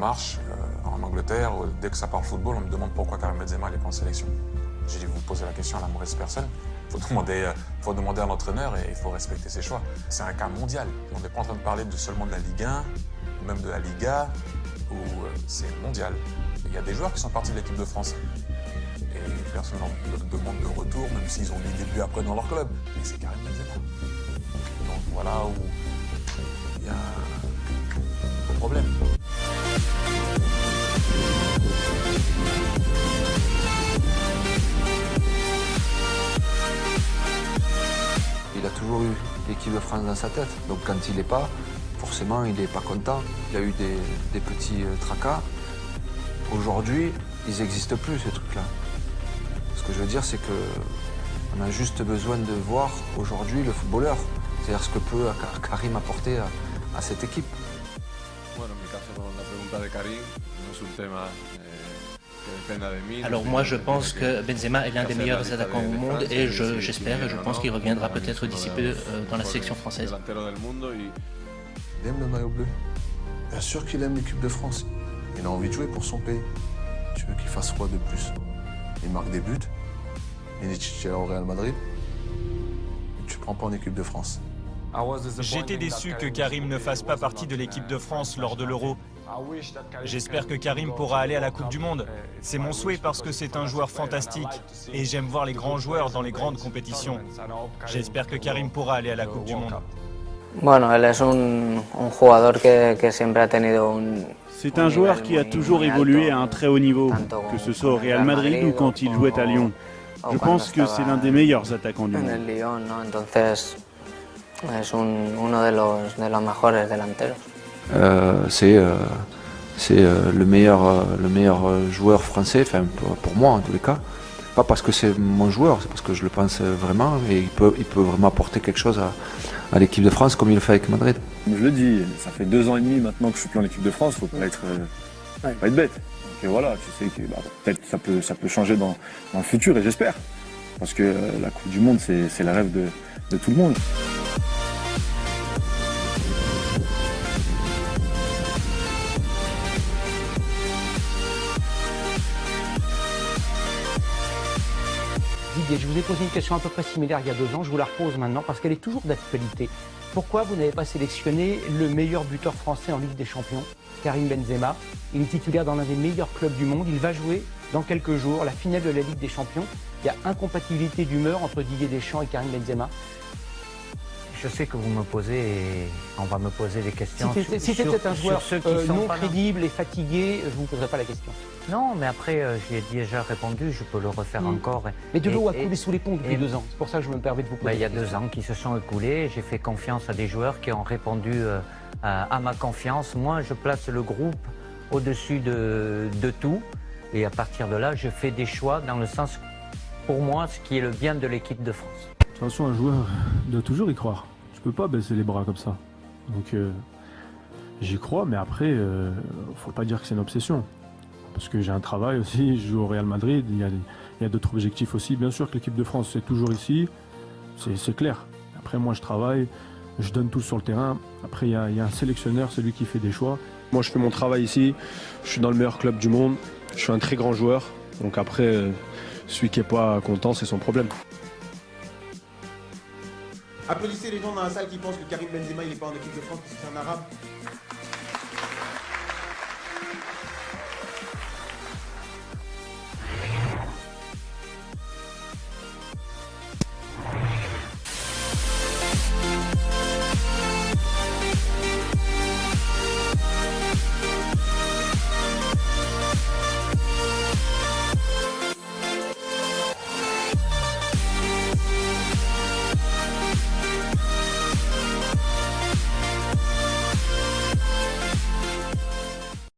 démarche en Angleterre, dès que ça parle football, on me demande pourquoi Karim Benzema n'est pas en sélection. J'ai dit, vous posez la question à la mauvaise personne. Il faut demander à l'entraîneur et il faut respecter ses choix. C'est un cas mondial. On n'est pas en train de parler seulement de la Ligue 1, ou même de la Liga, où c'est mondial. Il y a des joueurs qui sont partis de l'équipe de France. Et personne ne demande de retour, même s'ils ont mis des buts après dans leur club. Mais c'est Karim Benzema. Donc voilà où il y a un problème. Il a toujours eu l'équipe de France dans sa tête. Donc quand il n'est pas, forcément il n'est pas content. Il y a eu des petits tracas. Aujourd'hui, ils n'existent plus ces trucs-là. Ce que je veux dire, c'est qu'on a juste besoin de voir aujourd'hui le footballeur. C'est-à-dire ce que peut Karim apporter à cette équipe. Alors moi je pense que Benzema est l'un des meilleurs attaquants au monde et j'espère et je pense qu'il reviendra peut-être d'ici peu dans la sélection française. Il aime le maillot bleu. Bien sûr qu'il aime l'équipe de France. Il a envie de jouer pour son pays. Tu veux qu'il fasse quoi de plus? Il marque des buts. Il est titulaire au Real Madrid. Tu ne prends pas en équipe de France. J'étais déçu que Karim ne fasse pas partie de l'équipe de France lors de l'Euro. J'espère que Karim pourra aller à la Coupe du Monde. C'est mon souhait parce que c'est un joueur fantastique et j'aime voir les grands joueurs dans les grandes compétitions. J'espère que Karim pourra aller à la Coupe du Monde. C'est un joueur qui a toujours évolué à un très haut niveau, que ce soit au Real Madrid ou quand il jouait à Lyon. Je pense que c'est l'un des meilleurs attaquants du monde. C'est le meilleur joueur français, enfin pour moi en tous les cas. Pas parce que c'est mon joueur, c'est parce que je le pense vraiment et il peut vraiment apporter quelque chose à l'équipe de France comme il le fait avec Madrid. Je le dis, ça fait 2 ans et demi maintenant que je suis plus en équipe de France, faut pas être bête. Donc voilà, tu sais que peut-être ça peut changer dans le futur et j'espère. Parce que la Coupe du Monde, c'est le rêve de tout le monde. Didier, je vous ai posé une question à peu près similaire il y a 2 ans, je vous la repose maintenant parce qu'elle est toujours d'actualité. Pourquoi vous n'avez pas sélectionné le meilleur buteur français en Ligue des Champions, Karim Benzema? Il est titulaire dans l'un des meilleurs clubs du monde, il va jouer dans quelques jours la finale de la Ligue des Champions. Il y a incompatibilité d'humeur entre Didier Deschamps et Karim Benzema. Je sais que vous me posez et on va me poser des questions. Si c'était un joueur non crédible et fatigué, je ne vous poserai pas la question. Non, mais après, j'y ai déjà répondu, je peux le refaire encore. Mais de l'eau a coulé sous les ponts depuis 2 ans. C'est pour ça que je me permets de vous poser. Il y a 2 ans qui se sont écoulés. J'ai fait confiance à des joueurs qui ont répondu à ma confiance. Moi, je place le groupe au-dessus de tout. Et à partir de là, je fais des choix dans le sens, pour moi, ce qui est le bien de l'équipe de France. De toute façon, un joueur doit toujours y croire. Je peux pas baisser les bras comme ça. Donc j'y crois, mais après, faut pas dire que c'est une obsession. Parce que j'ai un travail aussi, je joue au Real Madrid, il y a d'autres objectifs aussi. Bien sûr que l'équipe de France, c'est toujours ici, c'est clair. Après, moi, je travaille, je donne tout sur le terrain. Après, il y a un sélectionneur, c'est lui qui fait des choix. Moi, je fais mon travail ici, je suis dans le meilleur club du monde, je suis un très grand joueur. Donc après, celui qui n'est pas content, c'est son problème. Applaudissez les gens dans la salle qui pensent que Karim Benzema il n'est pas en équipe de France parce que c'est un arabe.